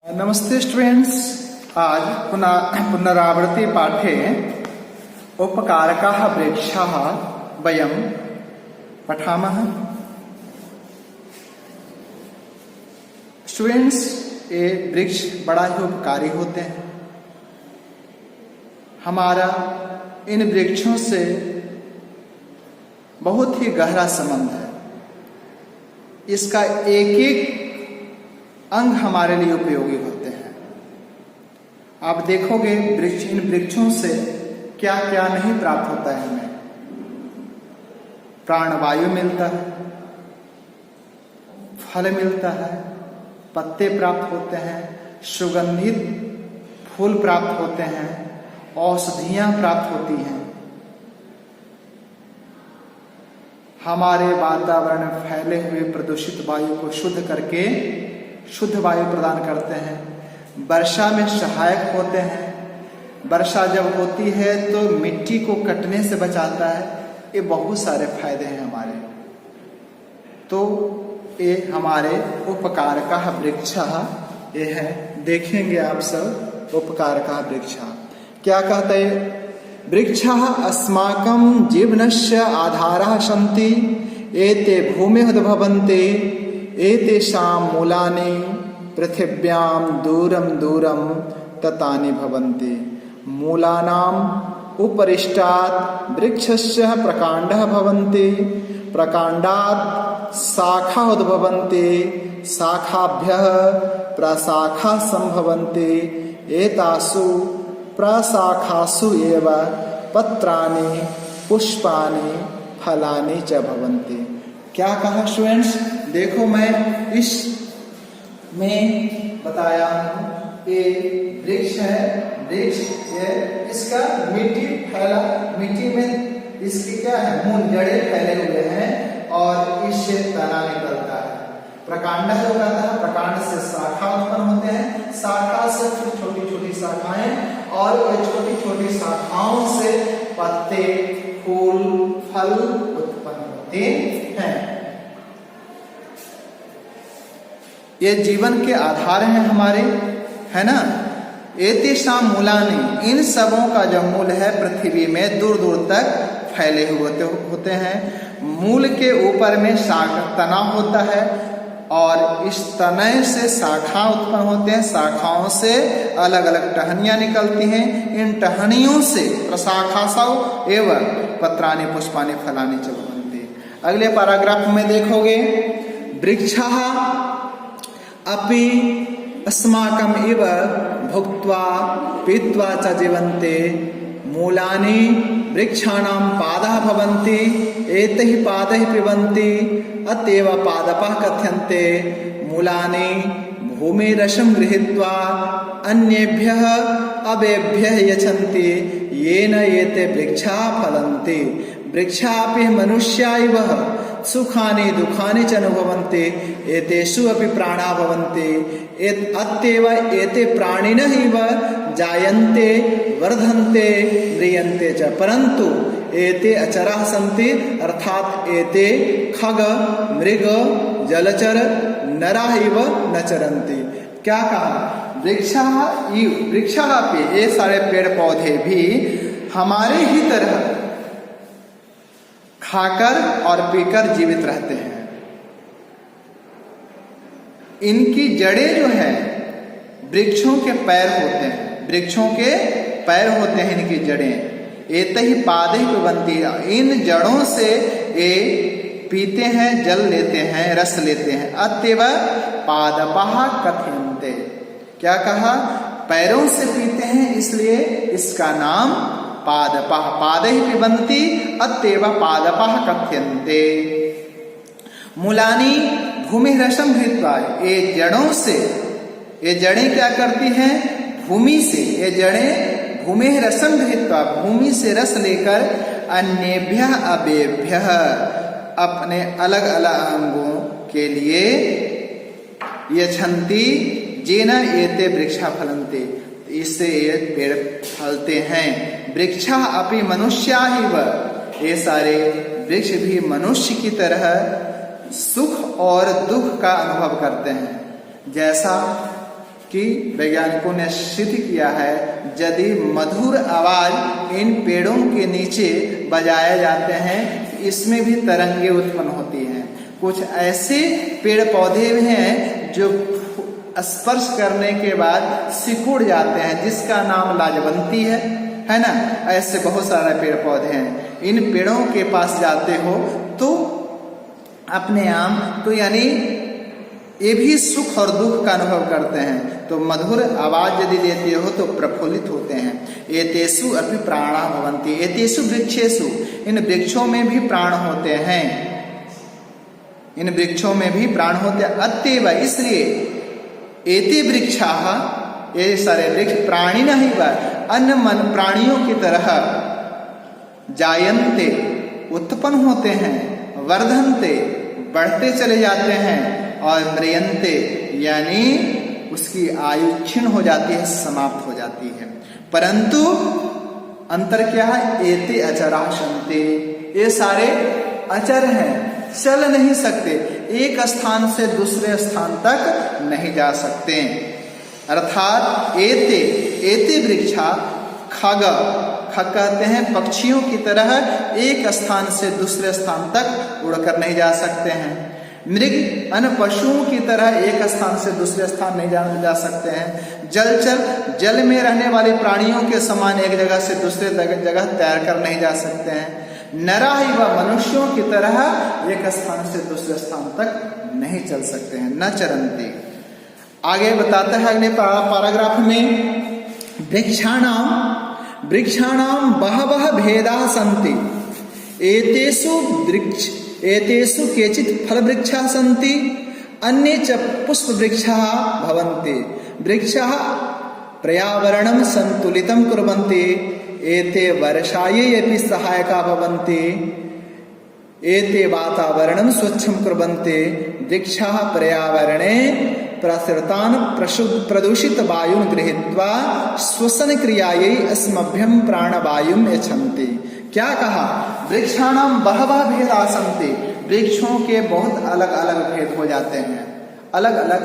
नमस्ते स्टूडेंट्स। आज पुनरावृत्ति पाठे उपकारकाः वृक्षाः वयं पठामः। स्टूडेंट्स, ये वृक्ष बड़ा ही उपकारी होते हैं। हमारा इन वृक्षों से बहुत ही गहरा संबंध है। इसका एक एक अंग हमारे लिए उपयोगी होते हैं। आप देखोगे इन वृक्षों से क्या क्या नहीं प्राप्त होता है। हमें प्राणवायु मिलता है, फल मिलता है, पत्ते प्राप्त होते हैं, सुगंधित फूल प्राप्त होते हैं, औषधियां प्राप्त होती हैं। हमारे वातावरण में फैले हुए प्रदूषित वायु को शुद्ध करके शुद्ध वायु प्रदान करते हैं। वर्षा में सहायक होते हैं। वर्षा जब होती है तो मिट्टी को कटने से बचाता है। ये बहुत सारे फायदे हैं हमारे। तो ये हमारे उपकारकाः वृक्षाः ये है। देखेंगे आप सब उपकारकाः वृक्षाः क्या कहते हैं। वृक्षाः अस्माकं जीवनस्य आधारः सन्ति, एते भूमेः उद्भवन्ते, एतेषां मूलानि पृथिव्यां दूरं दूरं ततानि भवन्ति। मूलानाम् उपरिष्टात् वृक्षस्य प्रकाण्डः भवन्ति, प्रकाण्डात् शाखाः उद्भवन्ति, शाखाभ्यः प्रशाखाः सम्भवन्ति, एतासु प्रशाखासु एव पत्राणि पुष्पाणि फलानि च भवन्ति। क्या कहा स्टूडेंट्स? देखो मैं इस में बताया हूं। ये वृक्ष है। वृक्ष ये इसका मिट्टी में इसकी क्या है, मूल जड़ें फैले हुए हैं और इससे तना निकलता है। प्रकांड जो कहता है, प्रकांड से शाखा उत्पन्न होते हैं, शाखा से फिर छोटी छोटी शाखाएं और ये छोटी छोटी शाखाओं से पत्ते, फूल, फल उत्पन्न होते हैं। ये जीवन के आधार हैं हमारे, है ना। एतेषां मूलानि, इन सबों का जो मूल है पृथ्वी में दूर दूर तक फैले हुए होते हैं। मूल के ऊपर में तना होता है और इस तने से शाखा उत्पन्न होते हैं। शाखाओं से अलग अलग टहनियां निकलती हैं। इन टहनियों से प्रशाखासौ एवं पत्राणि पुष्पाणि फलानि च भवन्ति। अगले पैराग्राफ में देखोगे, वृक्षाः अपि अस्माकम् इव भुक्त्वा पीत्वा च जीवन्ते, मूलानि वृक्षाणां पादः भवन्ति, एतैः पादैः पिबन्ति, अतएव पादपाः कथ्यन्ते। मूलानि भूमिरसं गृहीत्वा अन्येभ्यः अवेभ्यः यच्छन्ति, येन एते वृक्षाः फलन्ति। वृक्षापि मनुष्या इव सुखानि दुखानि च अनुभवन्ति, एतेषु अपि प्राणा भवन्ति, अतएव एते प्राणिनः इव जायन्ते वर्धन्ते म्रियन्ते च, परन्तु एते अचराः सन्ति, अर्थात एते खग मृग जलचर नराः इव न चरन्ति। क्या कहा? वृक्षाः पे ये सारे पेड़ पौधे भी हमारे ही तरह खाकर और पीकर जीवित रहते हैं। इनकी जड़ें जो है वृक्षों के पैर होते हैं। वृक्षों के पैर होते हैं इनकी जड़ें। एतैः पादैः पिबन्ति, इन जड़ों से ये पीते हैं, जल लेते हैं, रस लेते हैं। अतएव पादपाः कथ्यन्ते। क्या कहा? पैरों से पीते हैं, इसलिए इसका नाम पादपाः। पादैः पिबन्ति अतएव पादपाः कथ्यन्ते। मूलानि भूमिरसं गृहीत्वा, ये जड़ों से, ये जड़ें क्या करती हैं? भूमि से, ये जड़ें भूमिरसं गृहीत्वा, भूमि से रस लेकर अन्येभ्यः अवेभ्यः, अपने अलग अलग अंगों के लिए यच्छन्ति, येन एते वृक्षाः फलन्ति, इससे ये पेड़ फलते हैं। वृक्षाः अपि मनुष्याः इव, ये सारे वृक्ष भी मनुष्य की तरह सुख और दुख का अनुभव करते हैं। जैसा कि वैज्ञानिकों ने सिद्ध किया है यदि मधुर आवाज इन पेड़ों के नीचे बजाए जाते हैं इसमें भी तरंगे उत्पन्न होती हैं। कुछ ऐसे पेड़ पौधे भी हैं जो स्पर्श करने के बाद सिकुड़ जाते हैं, जिसका नाम लाजवंती है ना। ऐसे बहुत सारे पेड़ पौधे हैं। इन पेड़ों के पास जाते हो तो अपने आप तो यानी ये भी सुख और दुख का अनुभव करते हैं। तो मधुर आवाज यदि लेते हो तो प्रफुल्लित होते हैं। एतेषु अपि प्राणा भवन्ति, एतेषु वृक्षेषु, इन वृक्षों में भी प्राण होते हैं, इन वृक्षों में भी प्राण होते हैं। अतएव, इसलिए एते वृक्षाः, ये सारे वृक्ष प्राणी नहीं व अन्य मन प्राणियों की तरह जायन्ते, उत्पन्न होते हैं, वर्धन्ते, बढ़ते चले जाते हैं, और म्रियन्ते, यानी उसकी आयु क्षीण हो जाती है, समाप्त हो जाती है। परंतु अंतर क्या है? एते अचरा सन्ते, ये सारे अचर हैं, चल नहीं सकते, एक स्थान से दूसरे स्थान तक नहीं जा सकते। अर्थात एते वृक्षा खग कहते हैं पक्षियों की तरह एक स्थान से दूसरे स्थान तक उड़कर नहीं जा सकते हैं। मृग अन्य पशुओं की तरह एक स्थान से दूसरे स्थान नहीं जा सकते हैं। जलचर, जल में रहने वाले प्राणियों के समान एक जगह से दूसरे जगह तैर कर नहीं जा सकते हैं। नरा ही व मनुष्यों की तरह एक स्थान से दूसरे स्थान तक नहीं चल सकते हैं। न चरन्ति। आगे बताता है अगले पैराग्राफ में, वृक्षाणाम बहवः भेदाः सन्ति, एतेषु केचित् फलवृक्षाः सन्ति, अन्ये च पुष्पवृक्षाः भवन्ति। वृक्षाः पर्यावरणं सन्तुलितं कुर्वन्ति, एते वर्षायै अपि सहायकाः भवन्ति, एते वातावरणं स्वच्छं कुर्वन्ति। वृक्षाः पर्यावरणे प्रसृतान् प्रदूषित वायुं गृहीत्वा श्वसन क्रियायै अस्मभ्यं प्राणवायुं यच्छन्ति। क्या कहा? वृक्षाणाम बहवः भेदाः सन्ति, वृक्षों के बहुत अलग अलग भेद हो जाते हैं, अलग अलग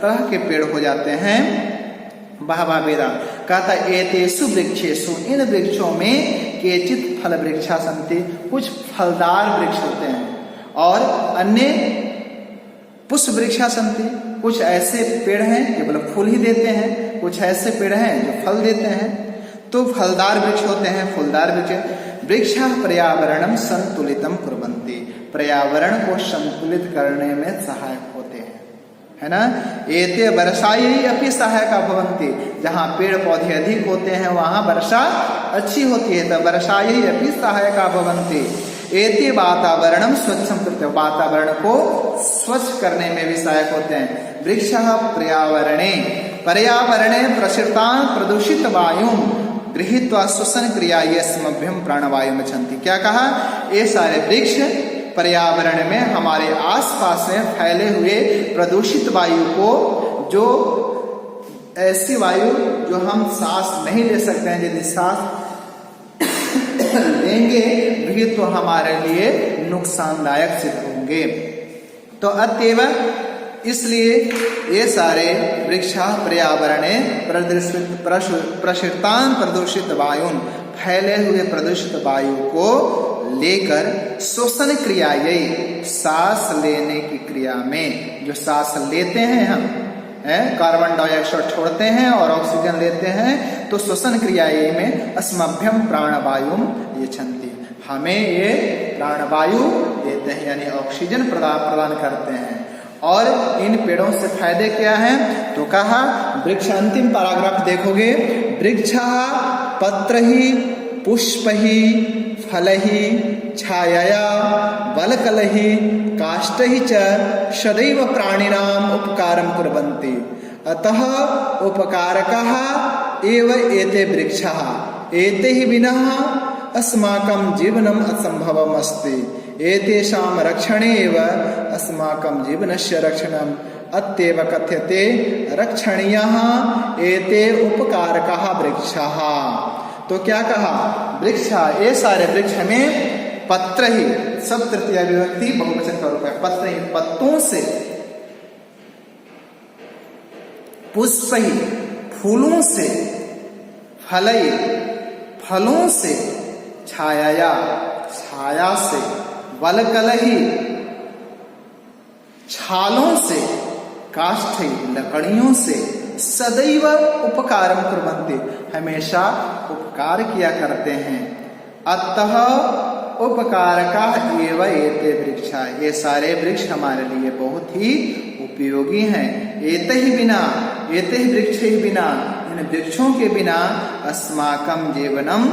तरह के पेड़ हो जाते हैं। बहवः भेदा कहता एतेषु वृक्षेषु, इन वृक्षों में केचित् फल वृक्षा सन्ति, कुछ फलदार वृक्ष होते हैं, और अन्य पुष्प वृक्षा सन्ति, कुछ ऐसे पेड़ हैं जो केवल फूल ही देते हैं, कुछ ऐसे पेड़ हैं जो फल देते हैं। तो फलदार वृक्ष होते हैं, फूलदार वृक्ष। वृक्षाः पर्यावरणं संतुलितं कुर्वन्ति, पर्यावरण को संतुलित करने में सहायक होते हैं, है ना। एते वर्षायै अपि सहायकाः भवन्ति, जहाँ पेड़ पौधे अधिक होते हैं वहाँ वर्षा अच्छी होती है, तो वर्षायै अपि सहायकाः भवन्ति। एते वातावरणं स्वच्छं कुर्वन्ति, वातावरण को स्वच्छ करने में भी सहायक होते हैं। वृक्षाः पर्यावरणे प्रसृतान् प्रदूषित वायुं गृहीत्वा श्वसन क्रियायै अस्मभ्यं प्राणवायुं यच्छन्ति। क्या कहा? ये सारे वृक्ष पर्यावरण में हमारे आसपास में फैले हुए प्रदूषित वायु को, जो ऐसी वायु जो हम सांस नहीं ले सकते हैं, यदि सांस लेंगे भी तो हमारे लिए नुकसानदायक सिद्ध होंगे। तो अतएव इसलिए ये सारे वृक्षाः पर्यावरणे प्रसृतान् प्रदूषित वायुं, फैले हुए प्रदूषित वायु को लेकर श्वसन क्रियायै, सांस लेने की क्रिया में, जो सांस लेते हैं हम, कार्बन डाइऑक्साइड छोड़ते हैं और ऑक्सीजन लेते हैं, तो श्वसन क्रियायै में अस्मभ्यं प्राणवायुं यच्छन्ति, हमें ये प्राणवायु देते हैं, यानी ऑक्सीजन प्रदान करते हैं। और इन पेड़ों से फायदे क्या हैं? तो कहा वृक्ष, अंतिम पैराग्राफ देखोगे, वृक्षाः पत्रैः पुष्पैः फलैः छायया वलकलैः काष्ठैः च सदैव प्राणिनाम् उपकारं कुर्वन्ति, अतः उपकारकाः एव एते वृक्षाः, एतैः विना अस्माकं जीवनम् असम्भवम् अस्ति, एतेषां रक्षणे एव अस्माकं जीवनस्य रक्षणम् अतएव कथ्यते रक्षणीयाः एते उपकारकाः वृक्षाः। तो क्या कहा? वृक्षा, ये सारे वृक्ष हमें पत्र ही, सब तृतीया विभक्ति बहुवचन का रूप है, पत्र ही, पत्तों से पुष्पैः फूलों से, फलैः फलों से, छायाया छाया से, वल्कलैः छालों से, काष्ठैः लकड़ियों से, सदैव उपकारम कुर्वन्ति हमेशा उपकार किया करते हैं। अतः उपकारका एव एते वृक्षा, ये सारे वृक्ष हमारे लिए बहुत ही उपयोगी हैं। एते ही बिना, एते ही वृक्ष ही बिना, इन वृक्षों के बिना अस्माकं जीवनम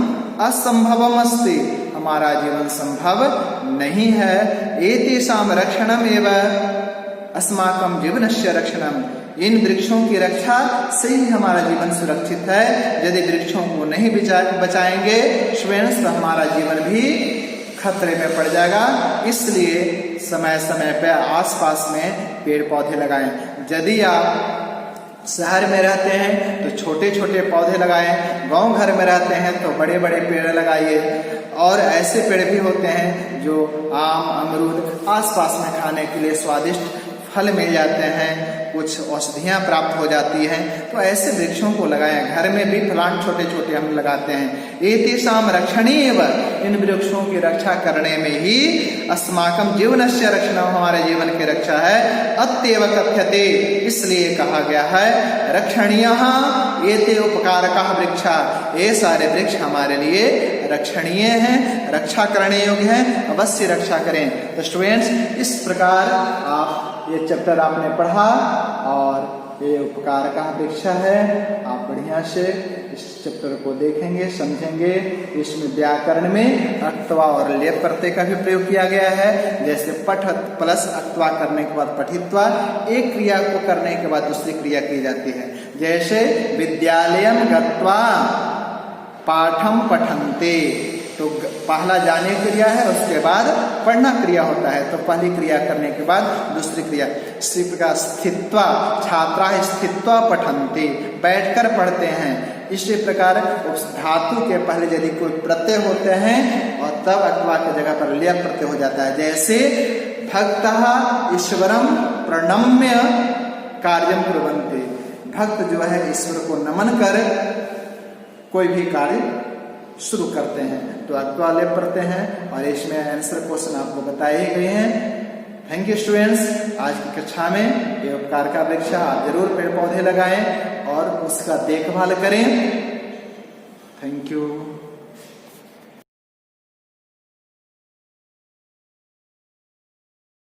असंभवम अस्ति, हमारा जीवन संभव नहीं है। एतेषां रक्षणम एव अस्माकं जीवनस्य रक्षणम, इन वृक्षों की रक्षा से ही हमारा जीवन सुरक्षित है। यदि वृक्षों को नहीं बचाएंगे स्वयं तो हमारा जीवन भी खतरे में पड़ जाएगा। इसलिए समय समय पर आसपास में पेड़ पौधे लगाएं। यदि आप शहर में रहते हैं तो छोटे छोटे पौधे लगाएं, गांव घर में रहते हैं तो बड़े बड़े पेड़ लगाइए। और ऐसे पेड़ भी होते हैं जो आम अमरूद आसपास में खाने के लिए स्वादिष्ट फल मिल जाते हैं, कुछ औषधियाँ प्राप्त हो जाती हैं, तो ऐसे वृक्षों को लगाएं। घर में भी प्लांट छोटे छोटे हम लगाते हैं। एतेषां रक्षणीयव, इन वृक्षों की रक्षा करने में ही अस्माकं जीवनस्य रक्षणम, हमारे जीवन की रक्षा है। अत्येव कथ्यते, इसलिए कहा गया है रक्षणीयः एते उपकारकाः वृक्षा, ये सारे वृक्ष हमारे लिए रक्षणीय हैं, रक्षा करने योग्य हैं, अवश्य रक्षा करें। तो स्टूडेंट्स, इस प्रकार आप ये चैप्टर आपने पढ़ा और ये उपकार का वृक्षा है। आप बढ़िया से इस चैप्टर को देखेंगे, समझेंगे। इसमें व्याकरण में अक्त्वा और लेप प्रत्यय का भी प्रयोग किया गया है। जैसे पठ प्लस अक्त्वा करने के बाद पठित्वा, एक क्रिया को करने के बाद दूसरी क्रिया की जाती है। जैसे विद्यालयम गत्वा पाठम पठन्ते, तो पहला जाने क्रिया है, उसके बाद पढ़ना क्रिया होता है। तो पहली क्रिया करने के बाद दूसरी क्रिया। इसी प्रकार स्थित्वा, छात्रा स्थित्वा पठन्ति, बैठकर पढ़ते हैं। इसी प्रकार उस धातु के पहले यदि कोई प्रत्यय होते हैं और तब अथवा की जगह पर लेप प्रत्यय हो जाता है। जैसे भक्तः ईश्वरम प्रणम्य कार्यम कुर्वन्ति, भक्त जो है ईश्वर को नमन कर कोई भी कार्य शुरू करते हैं। तो अक्त्वा लेप पढ़ते हैं और इसमें आंसर क्वेश्चन आपको बताए गए हैं। Thank you students. आज की कक्षा में ये उपकार का वृक्षा आप जरूर पेड़ पौधे लगाएं और उसका देखभाल करें। Thank you.